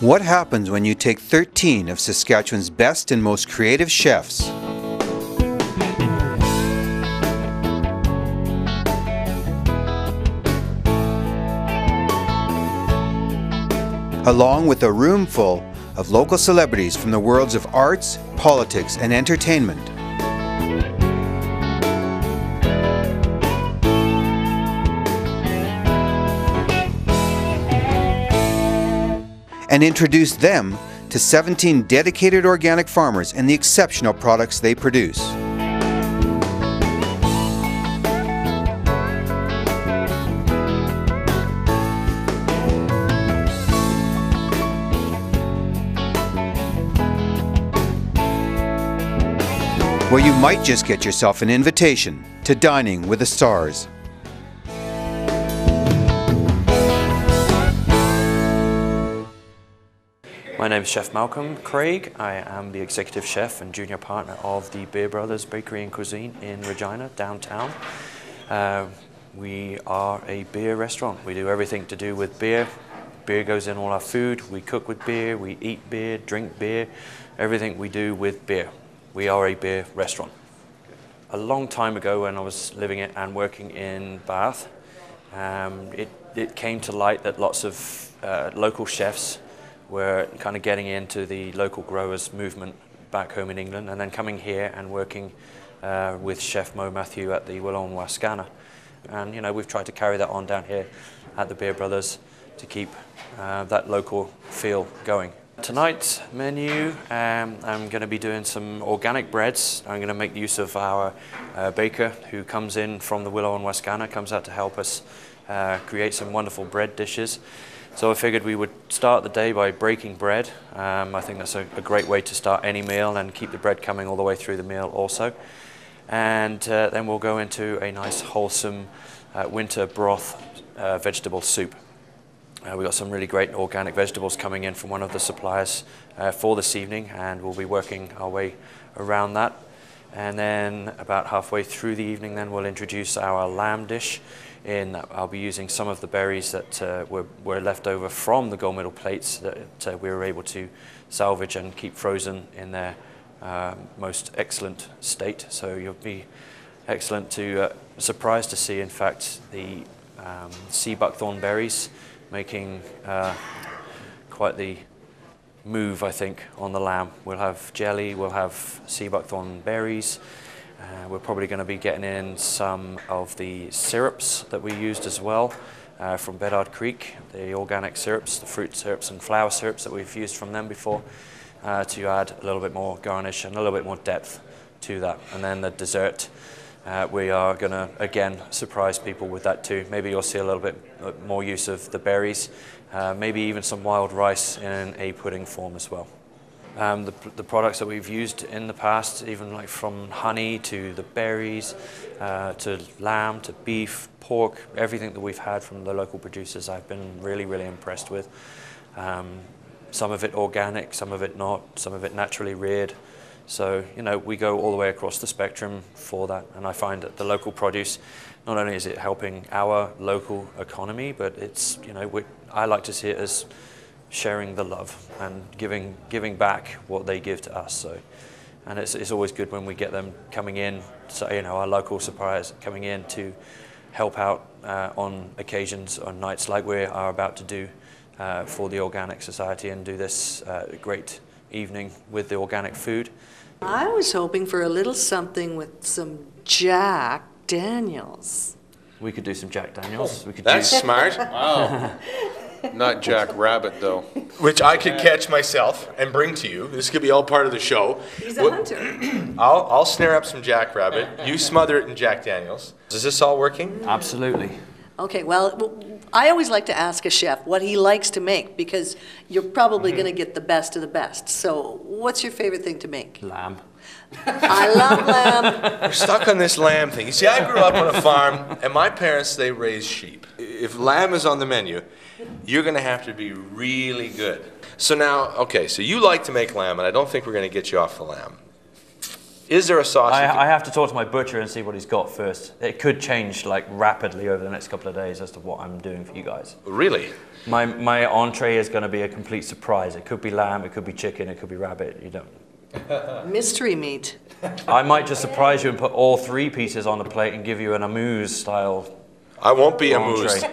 What happens when you take 13 of Saskatchewan's best and most creative chefs, along with a room full of local celebrities from the worlds of arts, politics, and entertainment, and introduce them to 17 dedicated organic farmers and the exceptional products they produce. Where you might just get yourself an invitation to dining with the stars. My name is Chef Malcolm Craig. I am the executive chef and junior partner of the Beer Brothers Bakery and Cuisine in Regina, downtown. We are a beer restaurant. We do everything to do with beer. Beer goes in all our food. We cook with beer, we eat beer, drink beer, everything we do with beer. We are a beer restaurant. A long time ago when I was living and working in Bath, it came to light that lots of local chefs were kind of getting into the local growers movement back home in England, and then coming here and working with Chef Mo Matthew at the Willow and Wascana. And you know, we've tried to carry that on down here at the Beer Brothers to keep that local feel going. Tonight's menu, I'm going to be doing some organic breads. I'm going to make use of our baker who comes in from the Willow and Wascana, comes out to help us create some wonderful bread dishes. So I figured we would start the day by breaking bread. I think that's a great way to start any meal and keep the bread coming all the way through the meal also. And then we'll go into a nice wholesome winter broth vegetable soup. We've got some really great organic vegetables coming in from one of the suppliers for this evening, and we'll be working our way around that. And then about halfway through the evening then we'll introduce our lamb dish. I'll be using some of the berries that were left over from the gold medal plates that we were able to salvage and keep frozen in their most excellent state. So you'll be excellent to surprised to see, in fact, the sea buckthorn berries making quite the move, I think, on the lamb. We'll have jelly, we'll have sea buckthorn berries. We're probably going to be getting in some of the syrups that we used as well from Bedard Creek, the organic syrups, the fruit syrups and flower syrups that we've used from them before, to add a little bit more garnish and a little bit more depth to that. And then the dessert, we are going to again surprise people with that too. Maybe you'll see a little bit more use of the berries, maybe even some wild rice in a pudding form as well. The products that we've used in the past, even like from honey to the berries, to lamb, to beef, pork, everything that we've had from the local producers, I've been really, really impressed with. Some of it organic, some of it not, some of it naturally reared. So, you know, we go all the way across the spectrum for that. And I find that the local produce, not only is it helping our local economy, but it's, you know, I like to see it as sharing the love and giving back what they give to us. So, and it's always good when we get them coming in, so, you know, our local suppliers coming in to help out on occasions, on nights like we are about to do for the Organic Society, and do this great evening with the organic food. I was hoping for a little something with some Jack Daniels. We could do some Jack Daniels. Oh, that's smart. Wow. Not Jack Rabbit, though. Which I could catch myself and bring to you. This could be all part of the show. He's a hunter. I'll snare up some Jack Rabbit. You smother it in Jack Daniels. Is this all working? Absolutely. Okay, well, I always like to ask a chef what he likes to make, because you're probably going to get the best of the best. So what's your favorite thing to make? Lamb. I love lamb. We're stuck on this lamb thing. You see, I grew up on a farm, and my parents, they raised sheep. If lamb is on the menu, you're going to have to be really good. So now, okay, so you like to make lamb, and I don't think we're going to get you off the lamb. Is there a sauce? I have to talk to my butcher and see what he's got first. It could change like rapidly over the next couple of days as to what I'm doing for you guys. Really? My entree is going to be a complete surprise. It could be lamb, it could be chicken, it could be rabbit. You don't. Mystery meat. I might just surprise you and put all 3 pieces on the plate and give you an amuse style. I won't be entree. amused.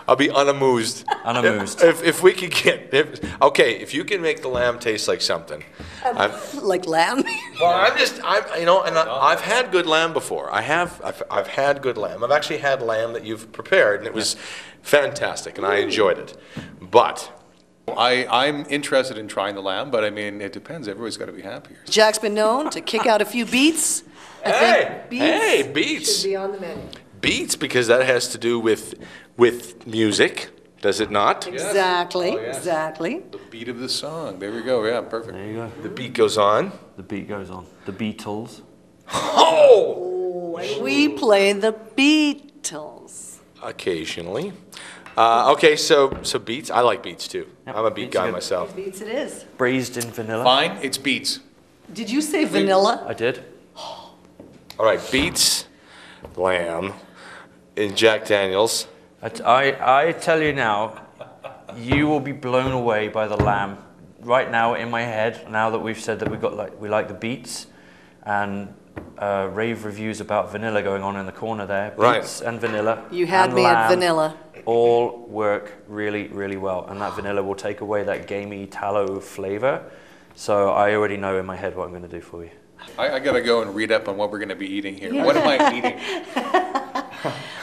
I'll be unamused. Unamused. If we could get, if you can make the lamb taste like something. Like lamb? Well, I've had good lamb before. I've had good lamb. I've actually had lamb that you've prepared, and it was fantastic, and I enjoyed it. But I'm interested in trying the lamb, but I mean, it depends. Everybody's got to be happy. Jack's been known to kick out a few beets. I think beets. should be on the menu. Beets, because that has to do with music, does it not? Exactly, Oh, yes. exactly. The beat of the song. There we go. Yeah, perfect. There you go. The beat goes on. The beat goes on. The Beatles. Oh! Oh, and we play the Beatles. Occasionally. Okay, so beets. I like beets too. Yep, I'm a beet beets are guy good. myself. Beets it is. Braised in vanilla. Fine, it's beets. Did you say vanilla? I did. All right, beets, lamb, and Jack Daniels. I tell you now, you will be blown away by the lamb. Right now in my head, now that we've said that we like the beets, and rave reviews about vanilla going on in the corner there. Right. Beets and vanilla. You had and me at lamb vanilla. All work really, really well, and that vanilla will take away that gamey tallow flavor. So I already know in my head what I'm going to do for you. I got to go and read up on what we're going to be eating here. What am I eating?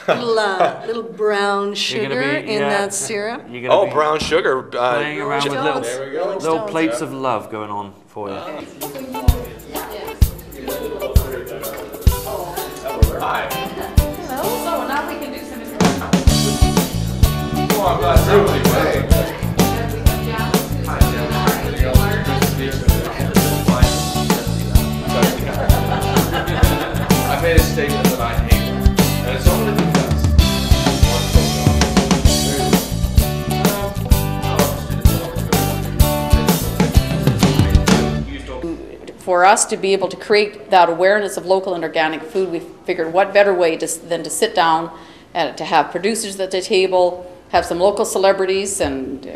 Little brown sugar in that syrup. You're gonna be Brown sugar. playing around with Stones. There we go. little plates of love going on for you. So now we can do some I made a statement that I hate that, and it's only because. For us to be able to create that awareness of local and organic food, we figured what better way than to sit down and to have producers at the table, have some local celebrities, and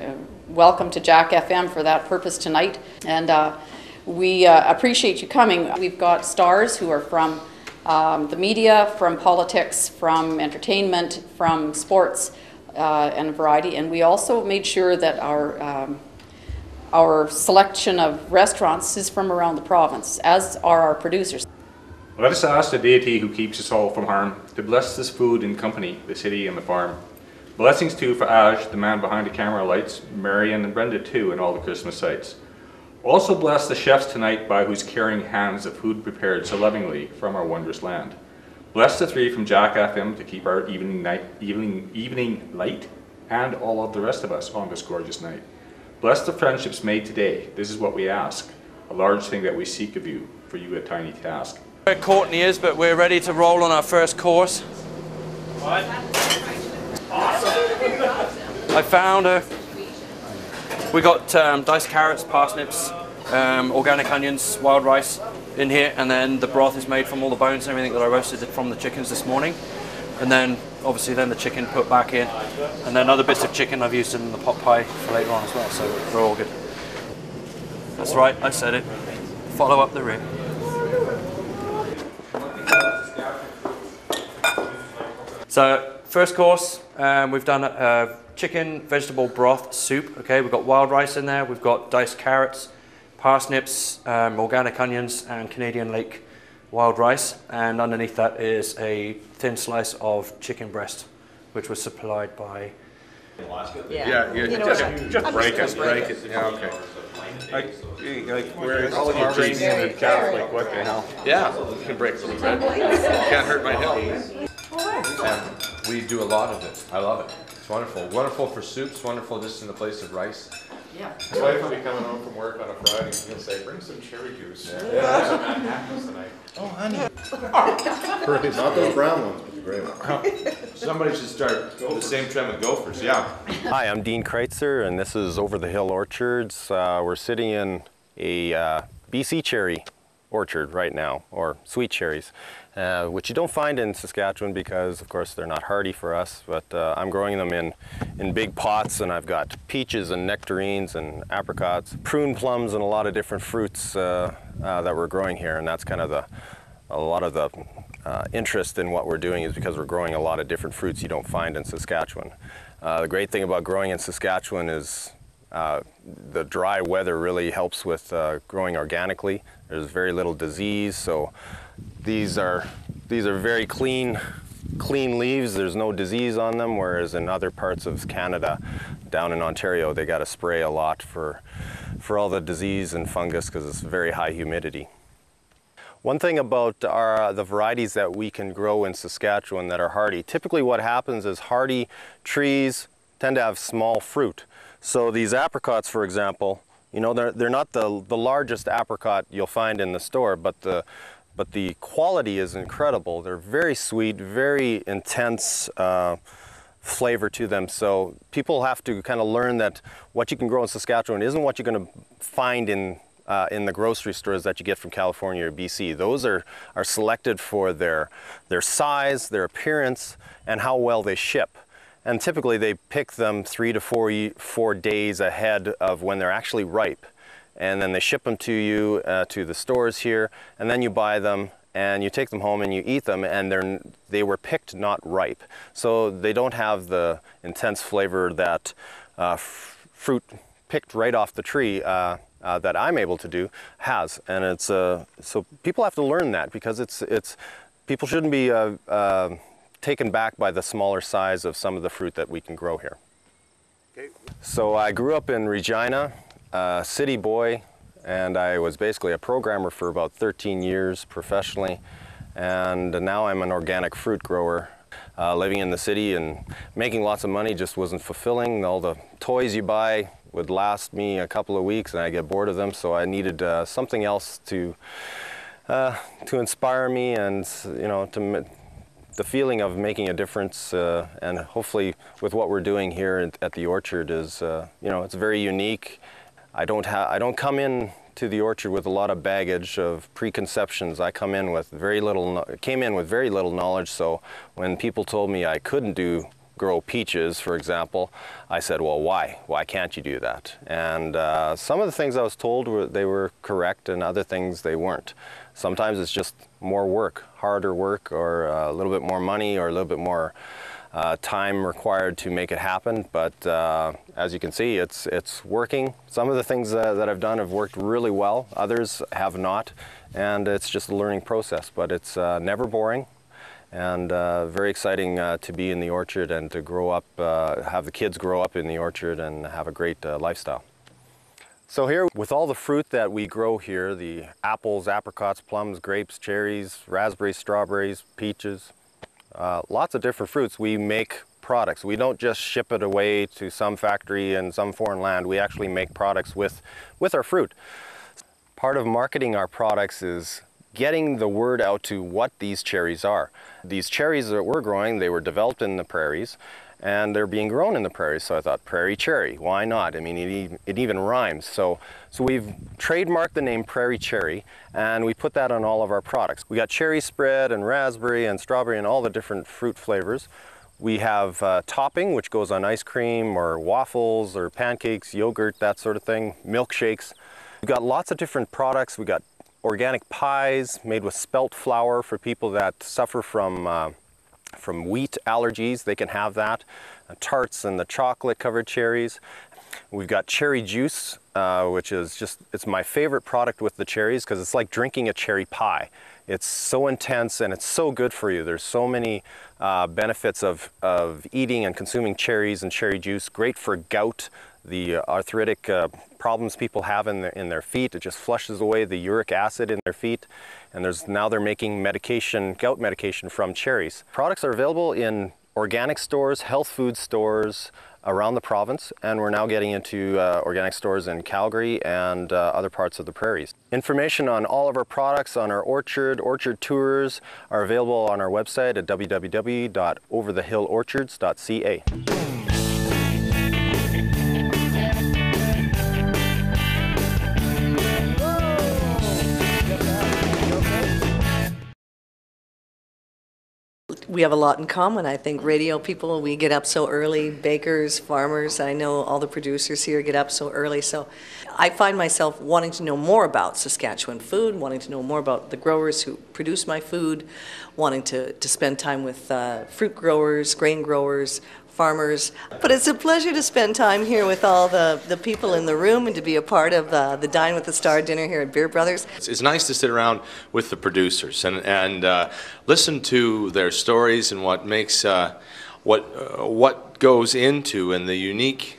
welcome to Jack FM for that purpose tonight. And we appreciate you coming. We've got stars who are from the media, from politics, from entertainment, from sports, and a variety. And we also made sure that our selection of restaurants is from around the province, as are our producers. Let us ask the deity who keeps us all from harm to bless this food and company, the city and the farm. Blessings too for Aj, the man behind the camera lights, Marion and Brenda too, and all the Christmas sights. Also bless the chefs tonight by whose caring hands the food prepared so lovingly from our wondrous land. Bless the 3 from Jack FM to keep our evening light, and all of the rest of us on this gorgeous night. Bless the friendships made today. This is what we ask, a large thing that we seek of you, for you a tiny task. Where Courtney is, but we're ready to roll on our first course. What? Awesome. I found her. We got diced carrots, parsnips, organic onions, wild rice in here, and then the broth is made from all the bones and everything that I roasted from the chickens this morning. And then obviously then the chicken put back in, and then other bits of chicken I've used in the pot pie for later on as well, so we're all good. That's right, I said it. Follow up the ring. So first course, we've done a chicken vegetable broth soup. Okay, we've got wild rice in there, we've got diced carrots, parsnips, organic onions, and Canadian Lake wild rice, and underneath that is a thin slice of chicken breast, which was supplied by. Yeah, just break it. Yeah, okay. Like where all of your greens in the Catholic, what the hell? Yeah, you can break a little bit. Can't hurt my health. And we do a lot of it. I love it. It's wonderful. Wonderful for soups, wonderful just in the place of rice. Yeah. My wife will be coming home from work on a Friday and he'll say, bring some cherry juice. Yeah. Tonight. Oh, honey. Not those brown ones, but the gray ones. Somebody should start the same trend with gophers, yeah. Hi, I'm Dean Kreitzer, and this is Over the Hill Orchards. We're sitting in a BC cherry orchard right now, or sweet cherries, which you don't find in Saskatchewan because, of course, they're not hardy for us, but I'm growing them in big pots, and I've got peaches and nectarines and apricots, prune plums, and a lot of different fruits that we're growing here, and that's kind of a lot of the interest in what we're doing is because we're growing a lot of different fruits you don't find in Saskatchewan. The great thing about growing in Saskatchewan is the dry weather really helps with growing organically. There's very little disease, so these are very clean leaves. There's no disease on them, whereas in other parts of Canada, down in Ontario, they got to spray a lot for all the disease and fungus because it's very high humidity. One thing about the varieties that we can grow in Saskatchewan that are hardy, typically what happens is hardy trees tend to have small fruit. So these apricots, for example, you know, they're not the largest apricot you'll find in the store, but the quality is incredible. They're very sweet, very intense flavor to them. So people have to kind of learn that what you can grow in Saskatchewan isn't what you're going to find in the grocery stores that you get from California or BC. Those are selected for their size, their appearance, and how well they ship. And typically they pick them 3 to 4 days ahead of when they're actually ripe. And then they ship them to you, to the stores here, and then you buy them and you take them home and you eat them, and they were picked not ripe. So they don't have the intense flavor that fruit picked right off the tree that I'm able to do has. And it's so people have to learn that, because it's people shouldn't be taken back by the smaller size of some of the fruit that we can grow here. Okay. So I grew up in Regina, a city boy, and I was basically a programmer for about 13 years professionally, and now I'm an organic fruit grower. Living in the city and making lots of money just wasn't fulfilling. All the toys you buy would last me a couple of weeks and I get bored of them, so I needed something else to inspire me, and you know, the feeling of making a difference, and hopefully with what we're doing here at the orchard is, you know, it's very unique. I don't come in to the orchard with a lot of baggage of preconceptions. I came in with very little knowledge, so when people told me I couldn't grow peaches, for example, I said, well, why? Why can't you do that? And some of the things I was told they were correct, and other things they weren't. Sometimes it's just more work, harder work, or a little bit more money, or a little bit more time required to make it happen. But as you can see, it's working. Some of the things that I've done have worked really well, others have not, and it's just a learning process. But it's never boring, and very exciting to be in the orchard and to grow up, have the kids grow up in the orchard and have a great lifestyle. So here, with all the fruit that we grow here, the apples, apricots, plums, grapes, cherries, raspberries, strawberries, peaches, lots of different fruits, we make products. We don't just ship it away to some factory in some foreign land. We actually make products with our fruit. Part of marketing our products is getting the word out to what these cherries are. These cherries that we're growing, they were developed in the prairies, and they're being grown in the prairies, so I thought, prairie cherry, why not? I mean, it even rhymes. So we've trademarked the name prairie cherry, and we put that on all of our products. We got cherry spread and raspberry and strawberry and all the different fruit flavors. We have topping, which goes on ice cream or waffles or pancakes, yogurt, that sort of thing, milkshakes. We've got lots of different products. We got organic pies made with spelt flour for people that suffer from wheat allergies. They can have that. Tarts and the chocolate covered cherries. We've got cherry juice, which is it's my favorite product with the cherries, because it's like drinking a cherry pie. It's so intense and it's so good for you. There's so many benefits of eating and consuming cherries and cherry juice. Great for gout, the arthritic problems people have in their feet. It just flushes away the uric acid in their feet. And now they're making gout medication from cherries. Products are available in organic stores, health food stores around the province, and we're now getting into organic stores in Calgary and other parts of the prairies. Information on all of our products, on our orchard tours, are available on our website at www.overthehillorchards.ca. we have a lot in common. I think radio people, we get up so early, bakers, farmers, I know all the producers here get up so early, so I find myself wanting to know more about Saskatchewan food, wanting to know more about the growers who produce my food, wanting to spend time with fruit growers, grain growers, farmers. But it's a pleasure to spend time here with all the people in the room and to be a part of the Dine with the Star dinner here at Beer Brothers. It's nice to sit around with the producers and listen to their stories and what makes what goes into and the unique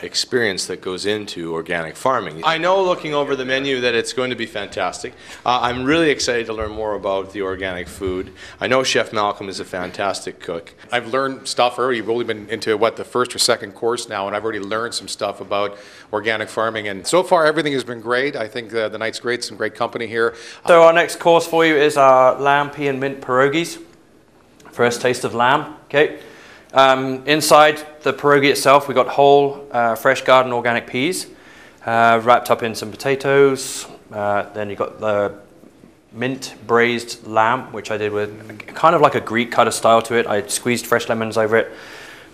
experience that goes into organic farming. I know looking over the menu that it's going to be fantastic. I'm really excited to learn more about the organic food. I know Chef Malcolm is a fantastic cook. I've learned stuff already. We've only been into, what, the first or second course now, and I've already learned some stuff about organic farming. And so far, everything has been great. I think the night's great, some great company here. So our next course for you is our lamb, pea and mint pierogies. First taste of lamb, okay? Inside the pierogi itself, we got whole, fresh garden organic peas, wrapped up in some potatoes. Then you got the mint braised lamb, which I did with kind of like a Greek kind of style to it. I squeezed fresh lemons over it,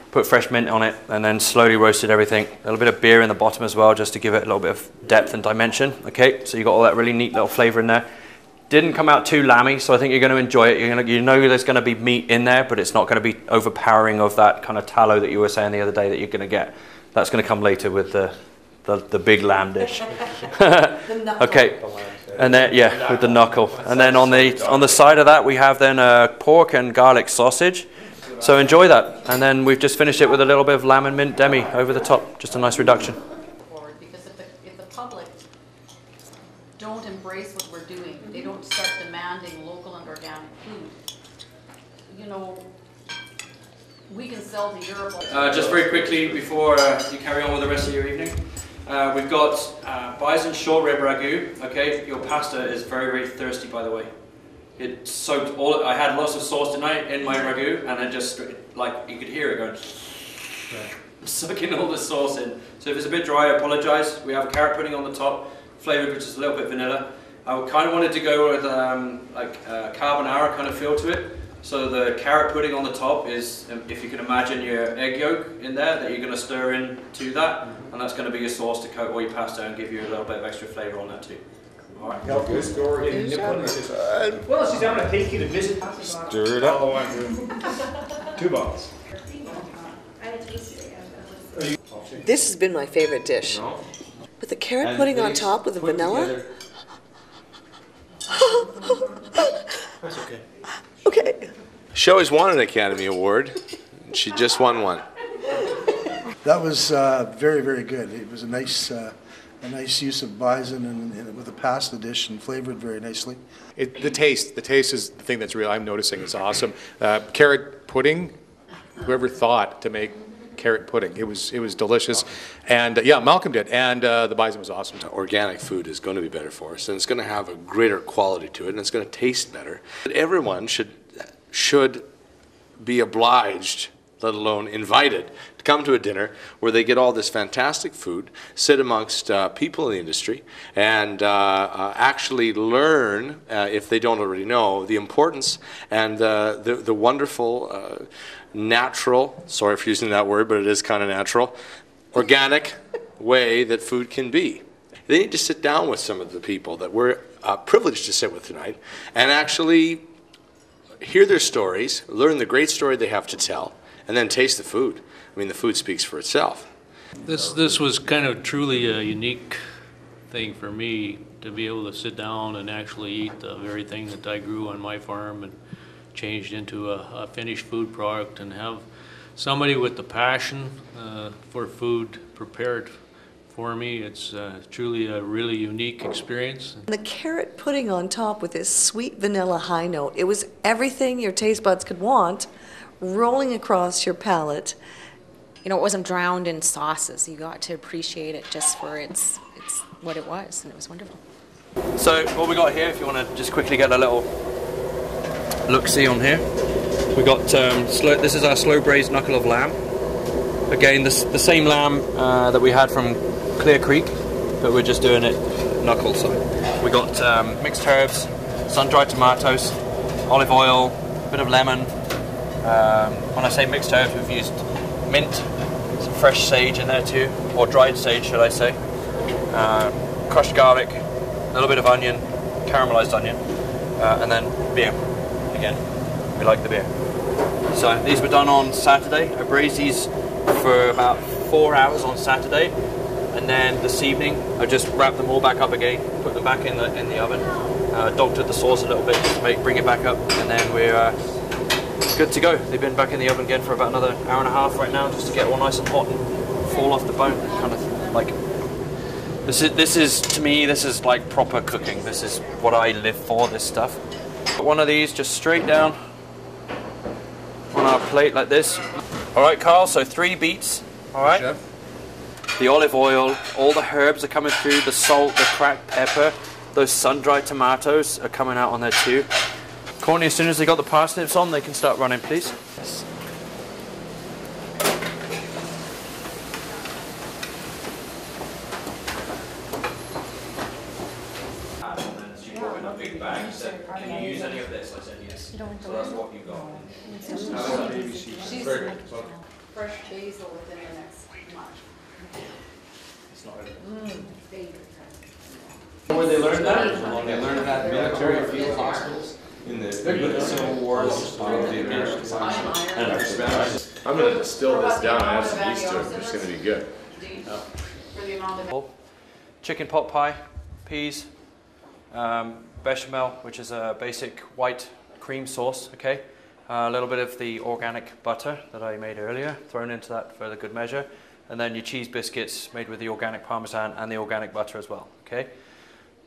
put fresh mint on it, and then slowly roasted everything. A little bit of beer in the bottom as well, just to give it a little bit of depth and dimension. Okay, so you got all that really neat little flavor in there. Didn't come out too lammy, so I think you're going to enjoy it. You know there's going to be meat in there, but it's not going to be overpowering of that kind of tallow that you were saying the other day that you're going to get. That's going to come later with the big lamb dish. Okay, and then yeah, with the knuckle. And then on the side of that we have then pork and garlic sausage. So enjoy that. And then we've just finished it with a little bit of lamb and mint demi over the top. Just a nice reduction. Because if the public don't embrace what we're doing, they don't start demanding local and organic food, you know, we can sell to Europe. Just very quickly before you carry on with the rest of your evening, we've got bison short rib ragu. Okay, your pasta is very, very thirsty, by the way. It soaked all. I had lots of sauce tonight in my ragu, and it just, like, you could hear it going, sucking all the sauce in. So if it's a bit dry, I apologise. We have carrot pudding on the top, flavoured with just a little bit vanilla. I kind of wanted to go with like carbonara kind of feel to it. So the carrot pudding on the top is, if you can imagine your egg yolk in there, that you're going to stir in to that, and that's going to be your sauce to coat all your pasta and give you a little bit of extra flavour on that too. All right. Well, she's going to take you to visit. Stir it up. 2 bottles. This has been my favorite dish. With the carrot pudding on top with the vanilla. That's okay. Okay. She always won an Academy Award. She just won one. That was very, very good. It was a nice use of bison and with a pasta dish and flavored very nicely. The taste is the thing that's real. I'm noticing it's awesome. Carrot pudding. Whoever thought to make carrot pudding? It was delicious, and yeah, Malcolm did, and the bison was awesome. Organic food is going to be better for us, and it's going to have a greater quality to it, and it's going to taste better. But everyone should be obliged, let alone invited, to come to a dinner where they get all this fantastic food, sit amongst people in the industry, and actually learn, if they don't already know, the importance and the wonderful, natural, sorry for using that word, but it is kind of natural, organic way that food can be. They need to sit down with some of the people that we're privileged to sit with tonight and actually hear their stories, learn the great story they have to tell, and then taste the food. I mean, the food speaks for itself. This was kind of truly a unique thing for me to be able to sit down and actually eat the very thing that I grew on my farm and changed into a finished food product, and have somebody with the passion for food prepared for me. It's truly a really unique experience. The carrot pudding on top with this sweet vanilla high note, it was everything your taste buds could want rolling across your palate. You know, it wasn't drowned in sauces. You got to appreciate it just for it's what it was, and it was wonderful. So what we got here, if you want to just quickly get a little look-see on here, we got this is our slow braised knuckle of lamb. Again, the same lamb that we had from Clear Creek, but we're just doing it knuckle. So we got mixed herbs, sun-dried tomatoes, olive oil, a bit of lemon, When I say mixed herbs, we've used mint, some fresh sage in there too, or dried sage should I say, crushed garlic, a little bit of onion, caramelized onion, and then beer. Again, we like the beer. So these were done on Saturday. I braised these for about 4 hours on Saturday, and then this evening I just wrapped them all back up again, put them back in the oven, doctored the sauce a little bit just to bring it back up, and then we're good to go. They've been back in the oven again for about another hour and a half right now, just to get all nice and hot and fall off the bone. Kind of like this is to me, this is like proper cooking. This is what I live for. This stuff. Put one of these just straight down on our plate like this. All right, Carl. So 3 beets. All right. Chef. The olive oil, all the herbs are coming through. The salt, the cracked pepper, those sun-dried tomatoes are coming out on there too. Courtney, as soon as they got the parsnips on, they can start running, please. Can you use any of this? I said yes. So that's what you got. Fresh basil within the next month. It's not Where they learned that? They learned that in military field hospitals in the Civil Wars of the Americans. I'm going to distill this down and add some yeast to it. It's going to be good. Chicken pot pie, peas, bechamel, which is a basic white cream sauce, okay? A little bit of the organic butter that I made earlier, thrown into that for the good measure. And then your cheese biscuits made with the organic parmesan and the organic butter as well, okay?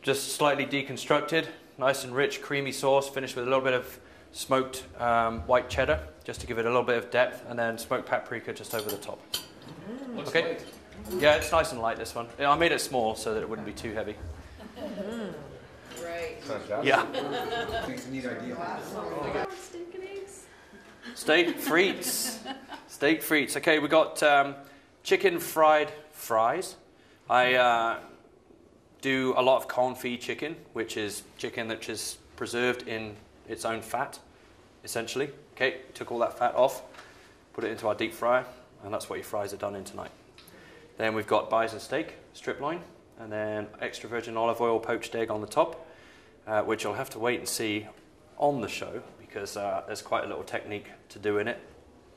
Just slightly deconstructed, nice and rich, creamy sauce, finished with a little bit of smoked white cheddar, just to give it a little bit of depth, and then smoked paprika just over the top. Okay? Light. Yeah, it's nice and light, this one. I made it small so that it wouldn't be too heavy. Right. Yeah. It's a neat idea. Steak and eggs. Steak frites. Steak frites. Okay, we got chicken fried fries. I do a lot of confit chicken, which is chicken that is preserved in its own fat, essentially. Okay, took all that fat off, put it into our deep fryer, and that's what your fries are done in tonight. Then we've got bison steak, strip loin, and then extra virgin olive oil poached egg on the top, which you'll have to wait and see on the show, because there's quite a little technique to do in it.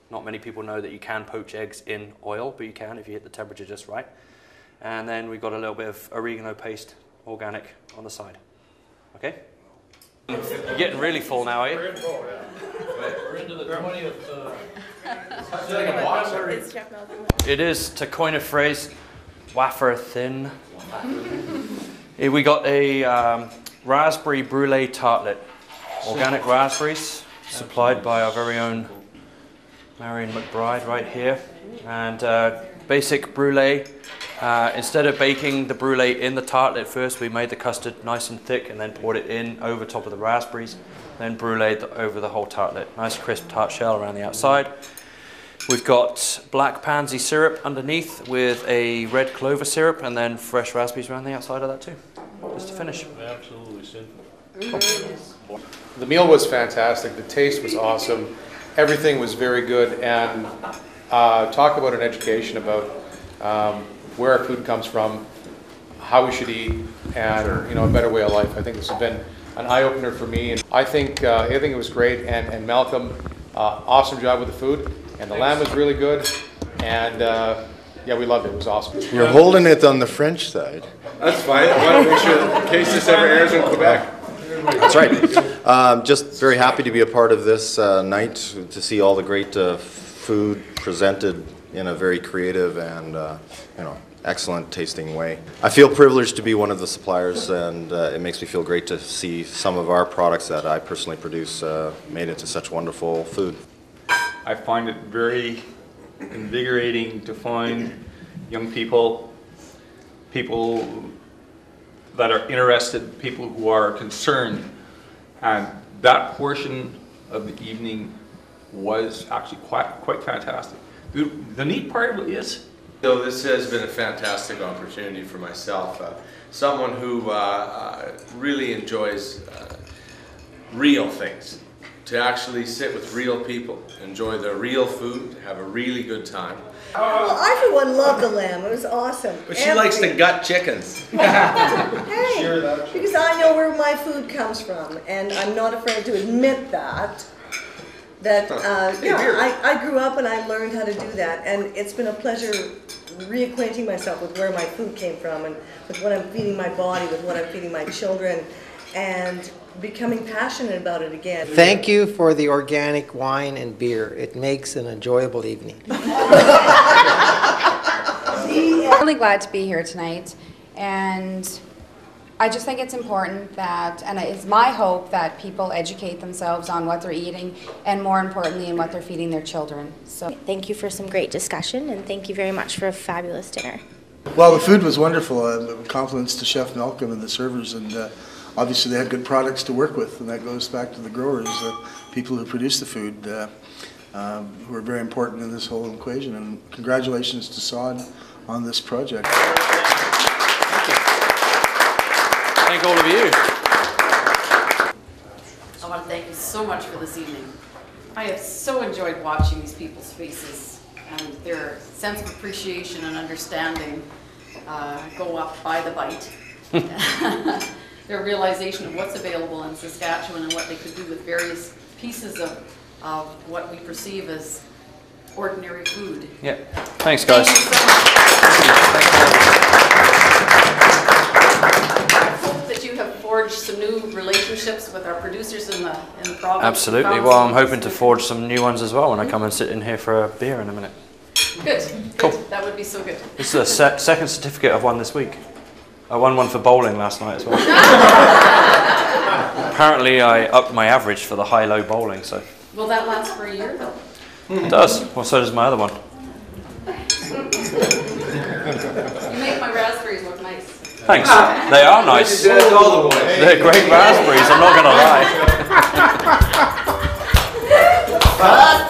Not many people know that you can poach eggs in oil, but you can if you hit the temperature just right. And then we've got a little bit of oregano paste, organic, on the side. Okay? You're getting really full now, are you? We're into the 20th. It is, to coin a phrase, wafer thin. We got a raspberry brulee tartlet. Organic raspberries, supplied by our very own Marion McBride right here. And basic brulee. Instead of baking the brulee in the tartlet first, we made the custard nice and thick and then poured it in over top of the raspberries, then bruleed over the whole tartlet. Nice crisp tart shell around the outside. We've got black pansy syrup underneath with a red clover syrup, and then fresh raspberries around the outside of that too, just to finish. Absolutely simple. The meal was fantastic. The taste was awesome. Everything was very good. And talk about an education about where our food comes from, how we should eat, and a better way of life. I think this has been an eye-opener for me. And I think it was great. And Malcolm, awesome job with the food. And the lamb was really good. And yeah, we loved it. It was awesome. You're holding it on the French side. That's fine. I want to make sure in case this ever airs in Quebec. That's right. Just very happy to be a part of this night, to see all the great food presented in a very creative and excellent tasting way. I feel privileged to be one of the suppliers, and it makes me feel great to see some of our products that I personally produce made into such wonderful food. I find it very invigorating to find young people that are interested, people who are concerned, and that portion of the evening was actually quite fantastic. The neat part is, so this has been a fantastic opportunity for myself. Someone who really enjoys real things, to actually sit with real people, enjoy their real food, have a really good time. Well, I for one loved the lamb. It was awesome. But she likes to gut chickens. Hey, because I know where my food comes from, and I'm not afraid to admit that. I grew up and I learned how to do that, and it's been a pleasure reacquainting myself with where my food came from, and with what I'm feeding my body, with what I'm feeding my children, and becoming passionate about it again. Thank you for the organic wine and beer. It makes an enjoyable evening. I'm really glad to be here tonight, and I just think it's important that, and it's my hope that people educate themselves on what they're eating, and more importantly, in what they're feeding their children. So thank you for some great discussion, and thank you very much for a fabulous dinner. Well, the food was wonderful. Compliments to Chef Malcolm and the servers, and obviously they had good products to work with, and that goes back to the growers, people who produce the food, who are very important in this whole equation. And congratulations to Sod on this project. Thank all of you. I want to thank you so much for this evening. I have so enjoyed watching these people's faces and their sense of appreciation and understanding go up by the bite. Their realization of what's available in Saskatchewan and what they could do with various pieces of what we perceive as ordinary food. Yeah. Thanks, guys. Thank you so much. That you have forged some new relationships with our producers in the province. Absolutely. Well, I'm hoping to forge some new ones as well when I come and sit in here for a beer in a minute. Good. Cool. Good. That would be so good. This is the second certificate I've won this week. I won one for bowling last night as well. Apparently I upped my average for the high-low bowling, so. Will that last for a year though? It does. Well, so does my other one. You make my raspberries look nice. Thanks. They are nice. They're great raspberries, I'm not going to lie.